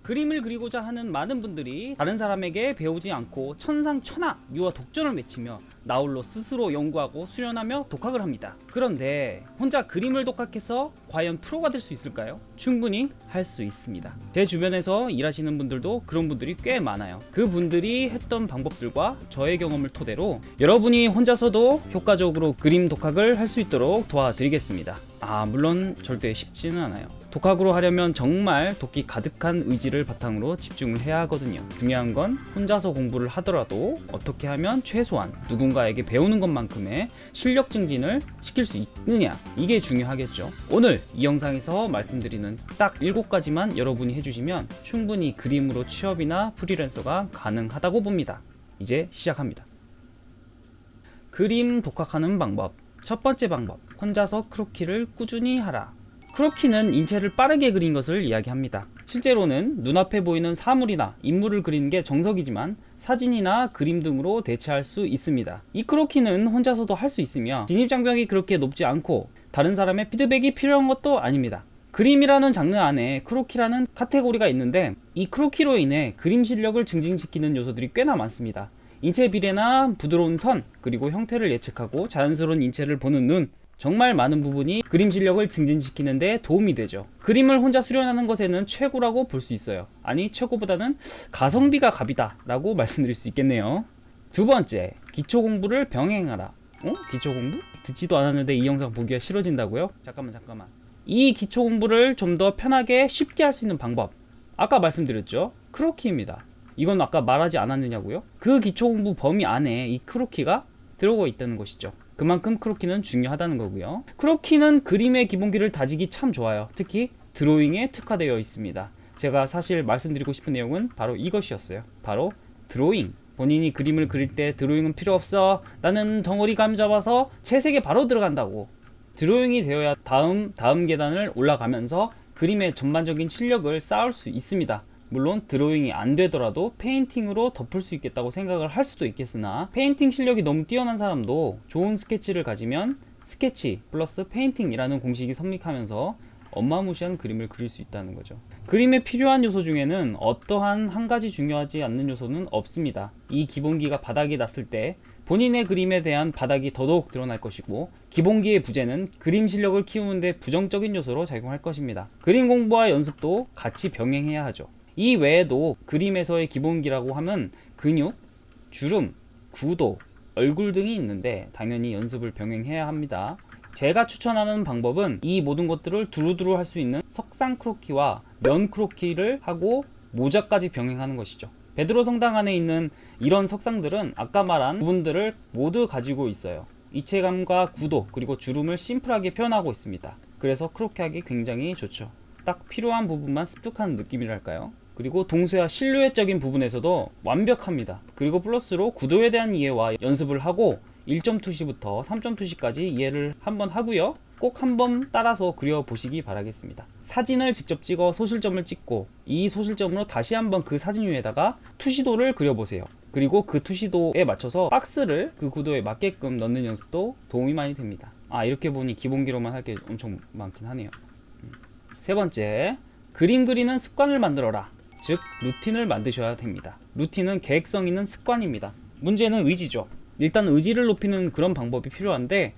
그림을 그리고자 하는 많은 분들이 다른 사람에게 배우지 않고 천상천하 유아 독전을 외치며 나홀로 스스로 연구하고 수련하며 독학을 합니다. 그런데 혼자 그림을 독학해서 과연 프로가 될 수 있을까요? 충분히 할 수 있습니다. 제 주변에서 일하시는 분들도 그런 분들이 꽤 많아요. 그분들이 했던 방법들과 저의 경험을 토대로 여러분이 혼자서도 효과적으로 그림 독학을 할 수 있도록 도와드리겠습니다. 물론 절대 쉽지는 않아요. 독학으로 하려면 정말 도끼 가득한 의지를 바탕으로 집중을 해야 하거든요. 중요한 건 혼자서 공부를 하더라도 어떻게 하면 최소한 누군가에게 배우는 것만큼의 실력 증진을 시킬 수 있느냐, 이게 중요하겠죠. 오늘 이 영상에서 말씀드리는 딱 7가지만 여러분이 해주시면 충분히 그림으로 취업이나 프리랜서가 가능하다고 봅니다. 이제 시작합니다. 그림 독학하는 방법. 첫 번째 방법, 혼자서 크로키를 꾸준히 하라. 크로키는 인체를 빠르게 그린 것을 이야기합니다. 실제로는 눈앞에 보이는 사물이나 인물을 그리는 게 정석이지만 사진이나 그림 등으로 대체할 수 있습니다. 이 크로키는 혼자서도 할 수 있으며 진입장벽이 그렇게 높지 않고 다른 사람의 피드백이 필요한 것도 아닙니다. 그림이라는 장르 안에 크로키라는 카테고리가 있는데 이 크로키로 인해 그림 실력을 증진시키는 요소들이 꽤나 많습니다. 인체 비례나 부드러운 선, 그리고 형태를 예측하고 자연스러운 인체를 보는 눈, 정말 많은 부분이 그림 실력을 증진시키는 데 도움이 되죠. 그림을 혼자 수련하는 것에는 최고라고 볼 수 있어요. 아니, 최고보다는 가성비가 갑이다 라고 말씀드릴 수 있겠네요. 두 번째, 기초 공부를 병행하라. 기초 공부? 듣지도 않았는데 이 영상 보기가 싫어진다고요? 잠깐만. 이 기초 공부를 좀 더 편하게 쉽게 할 수 있는 방법, 아까 말씀드렸죠? 크로키입니다. 이건 아까 말하지 않았느냐고요? 그 기초 공부 범위 안에 이 크로키가 들어가 있다는 것이죠. 그만큼 크로키는 중요하다는 거고요. 크로키는 그림의 기본기를 다지기 참 좋아요. 특히 드로잉에 특화되어 있습니다. 제가 사실 말씀드리고 싶은 내용은 바로 이것이었어요. 바로 드로잉. 본인이 그림을 그릴 때 드로잉은 필요 없어. 나는 덩어리 감 잡아서 채색에 바로 들어간다고. 드로잉이 되어야 다음 계단을 올라가면서 그림의 전반적인 실력을 쌓을 수 있습니다. 물론 드로잉이 안 되더라도 페인팅으로 덮을 수 있겠다고 생각을 할 수도 있겠으나 페인팅 실력이 너무 뛰어난 사람도 좋은 스케치를 가지면 스케치 플러스 페인팅이라는 공식이 성립하면서 어마무시한 그림을 그릴 수 있다는 거죠. 그림에 필요한 요소 중에는 어떠한 한 가지 중요하지 않는 요소는 없습니다. 이 기본기가 바닥이 났을 때 본인의 그림에 대한 바닥이 더더욱 드러날 것이고, 기본기의 부재는 그림 실력을 키우는데 부정적인 요소로 작용할 것입니다. 그림 공부와 연습도 같이 병행해야 하죠. 이 외에도 그림에서의 기본기라고 하면 근육, 주름, 구도, 얼굴 등이 있는데 당연히 연습을 병행해야 합니다. 제가 추천하는 방법은 이 모든 것들을 두루두루 할 수 있는 석상 크로키와 면 크로키를 하고 모자까지 병행하는 것이죠. 베드로 성당 안에 있는 이런 석상들은 아까 말한 부분들을 모두 가지고 있어요. 입체감과 구도, 그리고 주름을 심플하게 표현하고 있습니다. 그래서 크로키하기 굉장히 좋죠. 딱 필요한 부분만 습득하는 느낌이랄까요? 그리고 동세와 실루엣적인 부분에서도 완벽합니다. 그리고 플러스로 구도에 대한 이해와 연습을 하고 1점 투시부터 3점 투시까지 이해를 한번 하고요. 꼭 한번 따라서 그려보시기 바라겠습니다. 사진을 직접 찍어 소실점을 찍고 이 소실점으로 다시 한번 그 사진 위에다가 투시도를 그려보세요. 그리고 그 투시도에 맞춰서 박스를 그 구도에 맞게끔 넣는 연습도 도움이 많이 됩니다. 이렇게 보니 기본기로만 할 게 엄청 많긴 하네요. 세 번째, 그림 그리는 습관을 만들어라. 즉 루틴을 만드셔야 됩니다. 루틴은 계획성 있는 습관입니다. 문제는 의지죠. 일단 의지를 높이는 그런 방법이 필요한데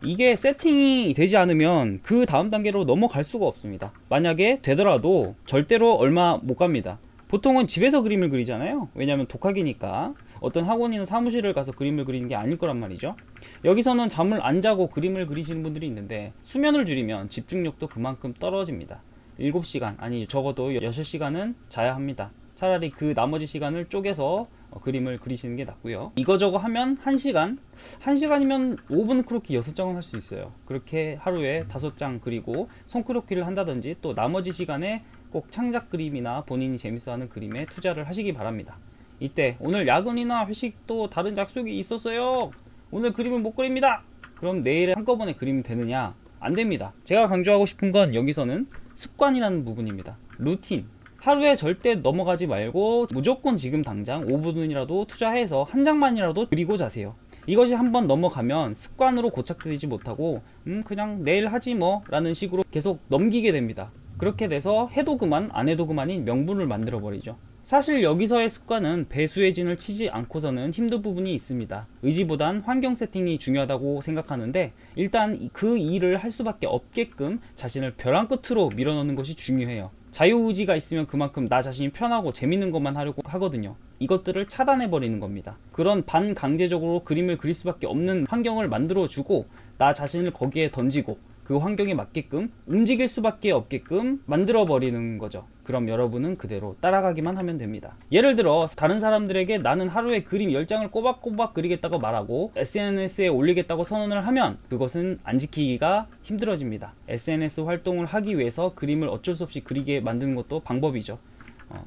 이게 세팅이 되지 않으면 그 다음 단계로 넘어갈 수가 없습니다. 만약에 되더라도 절대로 얼마 못 갑니다. 보통은 집에서 그림을 그리잖아요. 왜냐하면 독학이니까 어떤 학원이나 사무실을 가서 그림을 그리는 게 아닐 거란 말이죠. 여기서는 잠을 안 자고 그림을 그리시는 분들이 있는데 수면을 줄이면 집중력도 그만큼 떨어집니다. 7시간, 아니 적어도 6시간은 자야 합니다. 차라리 그 나머지 시간을 쪼개서 그림을 그리시는 게 낫고요. 이거저거 하면 1시간이면 5분 크로키 6장은 할 수 있어요. 그렇게 하루에 5장 그리고 손 크로키를 한다든지, 또 나머지 시간에 꼭 창작 그림이나 본인이 재밌어하는 그림에 투자를 하시기 바랍니다. 이때 오늘 야근이나 회식 또 다른 약속이 있었어요. 오늘 그림을 못 그립니다. 그럼 내일에 한꺼번에 그리면 되느냐? 안 됩니다. 제가 강조하고 싶은 건 여기서는 습관이라는 부분입니다. 루틴. 하루에 절대 넘어가지 말고 무조건 지금 당장 5분이라도 투자해서 한 장만이라도 그리고 자세요. 이것이 한번 넘어가면 습관으로 고착되지 못하고 그냥 내일 하지 뭐 라는 식으로 계속 넘기게 됩니다. 그렇게 돼서 해도 그만 안 해도 그만인 명분을 만들어 버리죠. 사실 여기서의 습관은 배수의 진을 치지 않고서는 힘든 부분이 있습니다. 의지보단 환경 세팅이 중요하다고 생각하는데, 일단 그 일을 할 수밖에 없게끔 자신을 벼랑 끝으로 밀어넣는 것이 중요해요. 자유의지가 있으면 그만큼 나 자신이 편하고 재밌는 것만 하려고 하거든요. 이것들을 차단해버리는 겁니다. 그런 반강제적으로 그림을 그릴 수밖에 없는 환경을 만들어주고, 나 자신을 거기에 던지고 그 환경에 맞게끔 움직일 수밖에 없게끔 만들어버리는 거죠. 그럼 여러분은 그대로 따라가기만 하면 됩니다. 예를 들어 다른 사람들에게 나는 하루에 그림 10장을 꼬박꼬박 그리겠다고 말하고 SNS에 올리겠다고 선언을 하면 그것은 안 지키기가 힘들어집니다. SNS 활동을 하기 위해서 그림을 어쩔 수 없이 그리게 만드는 것도 방법이죠.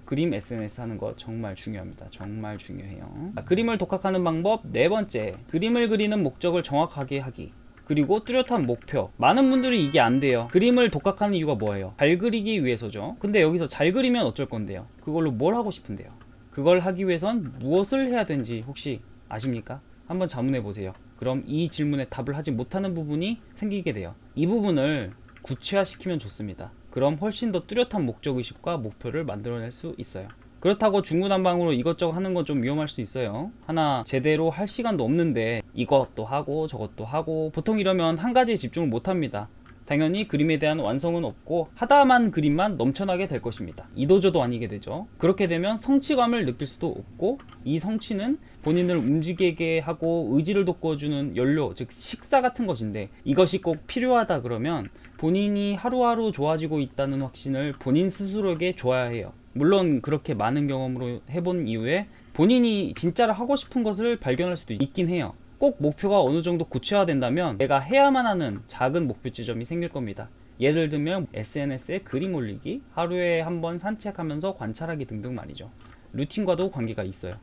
그림 SNS 하는 거 정말 중요합니다. 정말 중요해요. 그림을 독학하는 방법 네 번째, 그림을 그리는 목적을 정확하게 하기. 그리고 뚜렷한 목표. 많은 분들이 이게 안 돼요. 그림을 독학하는 이유가 뭐예요? 잘 그리기 위해서죠. 근데 여기서 잘 그리면 어쩔 건데요? 그걸로 뭘 하고 싶은데요? 그걸 하기 위해선 무엇을 해야 되는지 혹시 아십니까? 한번 자문해 보세요. 그럼 이 질문에 답을 하지 못하는 부분이 생기게 돼요. 이 부분을 구체화시키면 좋습니다. 그럼 훨씬 더 뚜렷한 목적의식과 목표를 만들어낼 수 있어요. 그렇다고 중구난방으로 이것저것 하는 건 좀 위험할 수 있어요. 하나 제대로 할 시간도 없는데 이것도 하고 저것도 하고, 보통 이러면 한 가지에 집중을 못합니다. 당연히 그림에 대한 완성은 없고 하다만 그림만 넘쳐나게 될 것입니다. 이도저도 아니게 되죠. 그렇게 되면 성취감을 느낄 수도 없고, 이 성취는 본인을 움직이게 하고 의지를 돋궈주는 연료, 즉 식사 같은 것인데, 이것이 꼭 필요하다 그러면 본인이 하루하루 좋아지고 있다는 확신을 본인 스스로에게 줘야 해요. 물론 그렇게 많은 경험으로 해본 이후에 본인이 진짜로 하고 싶은 것을 발견할 수도 있긴 해요. 꼭 목표가 어느 정도 구체화된다면 내가 해야만 하는 작은 목표 지점이 생길 겁니다. 예를 들면 SNS에 그림 올리기, 하루에 한 번 산책하면서 관찰하기 등등 말이죠. 루틴과도 관계가 있어요.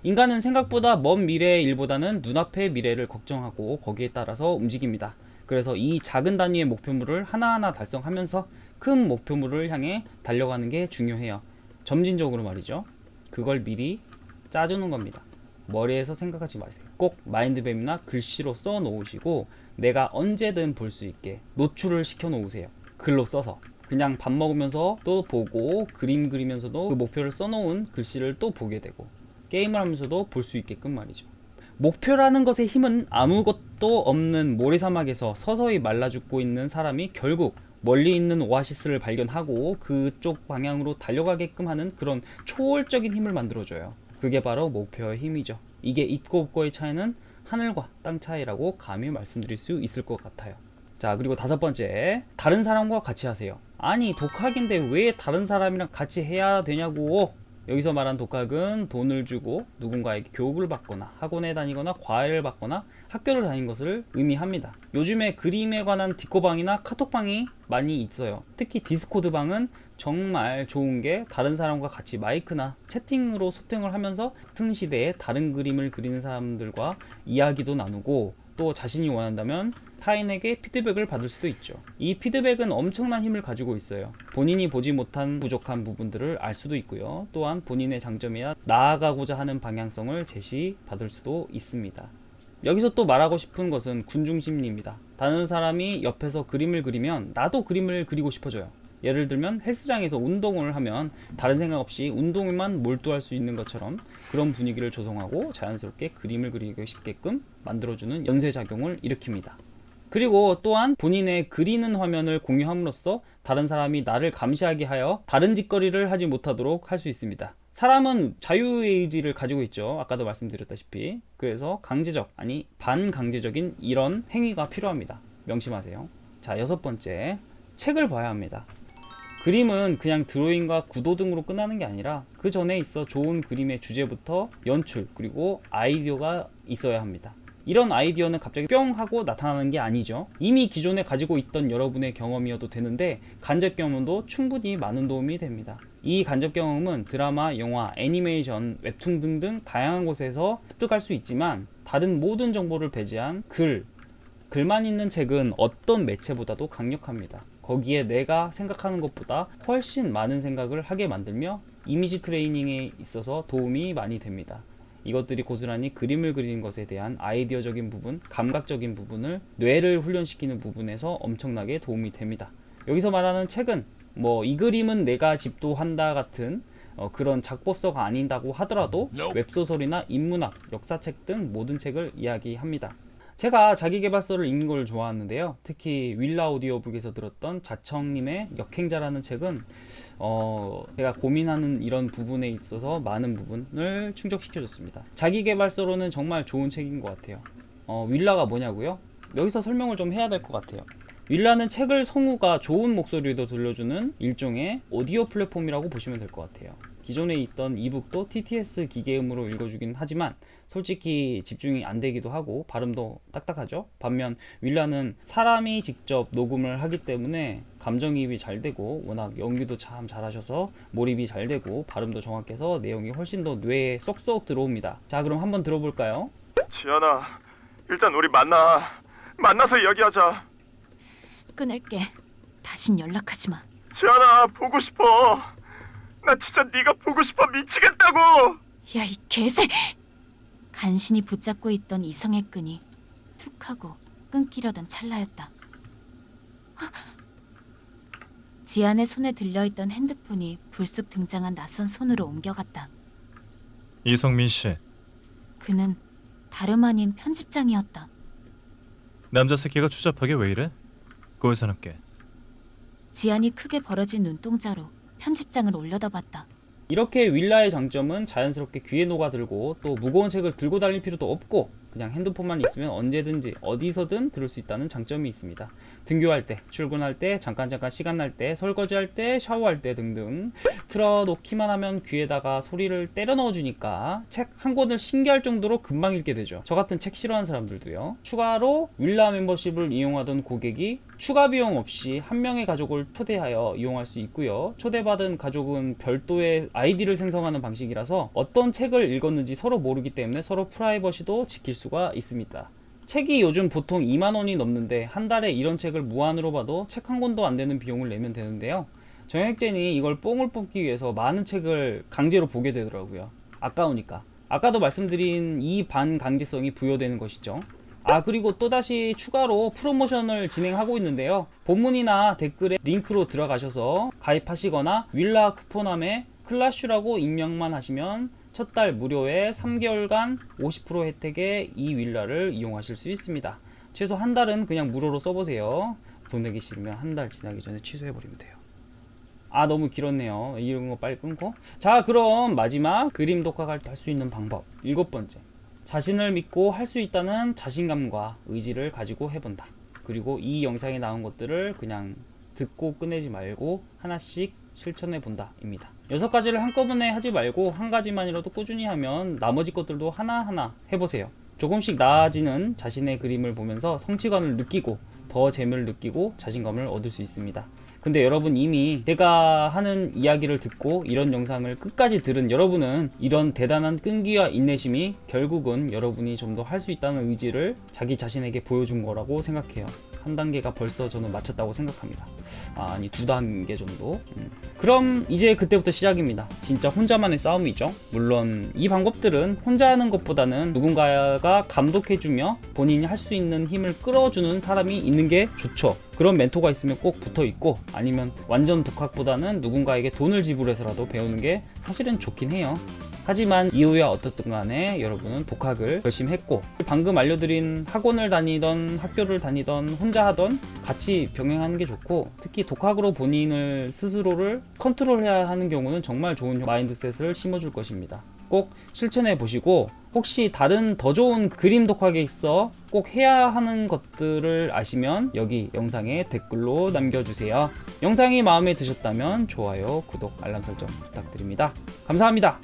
인간은 생각보다 먼 미래의 일보다는 눈앞의 미래를 걱정하고 거기에 따라서 움직입니다. 그래서 이 작은 단위의 목표물을 하나하나 달성하면서 큰 목표물을 향해 달려가는 게 중요해요. 점진적으로 말이죠. 그걸 미리 짜주는 겁니다. 머리에서 생각하지 마세요. 꼭 마인드맵이나 글씨로 써 놓으시고 내가 언제든 볼 수 있게 노출을 시켜 놓으세요. 글로 써서. 그냥 밥 먹으면서 또 보고, 그림 그리면서도 그 목표를 써놓은 글씨를 또 보게 되고, 게임을 하면서도 볼 수 있게끔 말이죠. 목표라는 것의 힘은 아무것도 없는 모래사막에서 서서히 말라 죽고 있는 사람이 결국 멀리 있는 오아시스를 발견하고 그쪽 방향으로 달려가게끔 하는 그런 초월적인 힘을 만들어줘요. 그게 바로 목표의 힘이죠. 이게 있고 없고의 차이는 하늘과 땅 차이라고 감히 말씀드릴 수 있을 것 같아요. 자, 그리고 다섯 번째, 다른 사람과 같이 하세요. 아니, 독학인데 왜 다른 사람이랑 같이 해야 되냐고. 여기서 말한 독학은 돈을 주고 누군가에게 교육을 받거나 학원에 다니거나 과외를 받거나 학교를 다닌 것을 의미합니다. 요즘에 그림에 관한 디코방이나 카톡방이 많이 있어요. 특히 디스코드방은 정말 좋은 게 다른 사람과 같이 마이크나 채팅으로 소통을 하면서 같은 시대에 다른 그림을 그리는 사람들과 이야기도 나누고, 또 자신이 원한다면 타인에게 피드백을 받을 수도 있죠. 이 피드백은 엄청난 힘을 가지고 있어요. 본인이 보지 못한 부족한 부분들을 알 수도 있고요. 또한 본인의 장점이야 나아가고자 하는 방향성을 제시받을 수도 있습니다. 여기서 또 말하고 싶은 것은 군중심리입니다. 다른 사람이 옆에서 그림을 그리면 나도 그림을 그리고 싶어져요. 예를 들면 헬스장에서 운동을 하면 다른 생각 없이 운동에만 몰두할 수 있는 것처럼 그런 분위기를 조성하고 자연스럽게 그림을 그리기 쉽게끔 만들어주는 연쇄작용을 일으킵니다. 그리고 또한 본인의 그리는 화면을 공유함으로써 다른 사람이 나를 감시하게 하여 다른 짓거리를 하지 못하도록 할 수 있습니다. 사람은 자유의 의지를 가지고 있죠. 아까도 말씀드렸다시피. 그래서 강제적, 아니 반강제적인 이런 행위가 필요합니다. 명심하세요. 자, 여섯 번째, 책을 봐야 합니다. 그림은 그냥 드로잉과 구도 등으로 끝나는 게 아니라 그 전에 있어 좋은 그림의 주제부터 연출, 그리고 아이디어가 있어야 합니다. 이런 아이디어는 갑자기 뿅 하고 나타나는 게 아니죠. 이미 기존에 가지고 있던 여러분의 경험이어도 되는데 간접 경험도 충분히 많은 도움이 됩니다. 이 간접 경험은 드라마, 영화, 애니메이션, 웹툰 등등 다양한 곳에서 습득할 수 있지만, 다른 모든 정보를 배제한 글만 있는 책은 어떤 매체보다도 강력합니다. 거기에 내가 생각하는 것보다 훨씬 많은 생각을 하게 만들며 이미지 트레이닝에 있어서 도움이 많이 됩니다. 이것들이 고스란히 그림을 그리는 것에 대한 아이디어적인 부분, 감각적인 부분을 뇌를 훈련시키는 부분에서 엄청나게 도움이 됩니다. 여기서 말하는 책은 뭐 이 그림은 내가 집도한다 같은 그런 작법서가 아닌다고 하더라도 웹소설이나 인문학, 역사책 등 모든 책을 이야기합니다. 제가 자기계발서를 읽는 걸 좋아하는데요. 특히 윌라 오디오북에서 들었던 자청님의 역행자라는 책은 제가 고민하는 이런 부분에 있어서 많은 부분을 충족시켜줬습니다. 자기계발서로는 정말 좋은 책인 것 같아요. 윌라가 뭐냐고요? 여기서 설명을 좀 해야 될 것 같아요. 윌라는 책을 성우가 좋은 목소리로 들려주는 일종의 오디오 플랫폼이라고 보시면 될 것 같아요. 기존에 있던 이북도 TTS 기계음으로 읽어주긴 하지만 솔직히 집중이 안 되기도 하고 발음도 딱딱하죠. 반면 윌라는 사람이 직접 녹음을 하기 때문에 감정이입이 잘 되고 워낙 연기도 참 잘하셔서 몰입이 잘 되고 발음도 정확해서 내용이 훨씬 더 뇌에 쏙쏙 들어옵니다. 자, 그럼 한번 들어볼까요? 지연아, 일단 우리 만나서 이야기하자. 끊을게. 다신 연락하지 마. 지연아, 보고 싶어. 나 진짜 네가 보고 싶어 미치겠다고. 야, 이 개새! 간신히 붙잡고 있던 이성의 끈이 툭 하고 끊기려던 찰나였다. 지안의 손에 들려있던 핸드폰이 불쑥 등장한 낯선 손으로 옮겨갔다. 이성민 씨, 그는 다름 아닌 편집장이었다. 남자 새끼가 추잡하게 왜 이래? 꼴사납게. 지안이 크게 벌어진 눈동자로 편집장을 올려다봤다. 이렇게 윌라의 장점은 자연스럽게 귀에 녹아들고 또 무거운 책을 들고 다닐 필요도 없고 그냥 핸드폰만 있으면 언제든지 어디서든 들을 수 있다는 장점이 있습니다. 등교할 때, 출근할 때, 잠깐 시간 날 때, 설거지할 때, 샤워할 때 등등 틀어놓기만 하면 귀에다가 소리를 때려 넣어주니까 책 한 권을 신기할 정도로 금방 읽게 되죠. 저 같은 책 싫어하는 사람들도요. 추가로 윌라 멤버십을 이용하던 고객이 추가 비용 없이 한 명의 가족을 초대하여 이용할 수 있고요. 초대받은 가족은 별도의 아이디를 생성하는 방식이라서 어떤 책을 읽었는지 서로 모르기 때문에 서로 프라이버시도 지킬 수가 있습니다. 책이 요즘 보통 2만원이 넘는데 한 달에 이런 책을 무한으로 봐도 책 한 권도 안 되는 비용을 내면 되는데요. 정액젠이 이걸 뽕을 뽑기 위해서 많은 책을 강제로 보게 되더라고요. 아까우니까. 아까도 말씀드린 이 반강제성이 부여되는 것이죠. 그리고 또다시 추가로 프로모션을 진행하고 있는데요. 본문이나 댓글에 링크로 들어가셔서 가입하시거나 윌라 쿠폰함에 클라슈라고 입력만 하시면 첫 달 무료에 3개월간 50% 혜택의 이 윌라를 이용하실 수 있습니다. 최소 한 달은 그냥 무료로 써보세요. 돈 내기 싫으면 한 달 지나기 전에 취소해버리면 돼요. 너무 길었네요. 이런 거 빨리 끊고. 자, 그럼 마지막 그림 독학할 때 할 수 있는 방법 7번째. 자신을 믿고 할 수 있다는 자신감과 의지를 가지고 해본다. 그리고 이 영상에 나온 것들을 그냥 듣고 끝내지 말고 하나씩 실천해 본다 입니다. 6가지를 한꺼번에 하지 말고 한 가지만이라도 꾸준히 하면 나머지 것들도 하나하나 해보세요. 조금씩 나아지는 자신의 그림을 보면서 성취감을 느끼고 더 재미를 느끼고 자신감을 얻을 수 있습니다. 근데 여러분 이미 제가 하는 이야기를 듣고 이런 영상을 끝까지 들은 여러분은 이런 대단한 끈기와 인내심이 결국은 여러분이 좀 더 할 수 있다는 의지를 자기 자신에게 보여준 거라고 생각해요. 한 단계가 벌써 저는 마쳤다고 생각합니다. 아니 2단계 정도. 그럼 이제 그때부터 시작입니다. 진짜 혼자만의 싸움이죠. 물론 이 방법들은 혼자 하는 것보다는 누군가가 감독해주며 본인이 할 수 있는 힘을 끌어주는 사람이 있는 게 좋죠. 그런 멘토가 있으면 꼭 붙어있고 아니면 완전 독학보다는 누군가에게 돈을 지불해서라도 배우는 게 사실은 좋긴 해요. 하지만 이후에 어떻든 간에 여러분은 독학을 결심했고 방금 알려드린 학원을 다니던 학교를 다니던 혼자 하던 같이 병행하는 게 좋고 특히 독학으로 본인을 스스로를 컨트롤해야 하는 경우는 정말 좋은 마인드셋을 심어줄 것입니다. 꼭 실천해 보시고 혹시 다른 더 좋은 그림 독학에 있어 꼭 해야 하는 것들을 아시면 여기 영상에 댓글로 남겨주세요. 영상이 마음에 드셨다면 좋아요, 구독, 알람 설정 부탁드립니다. 감사합니다.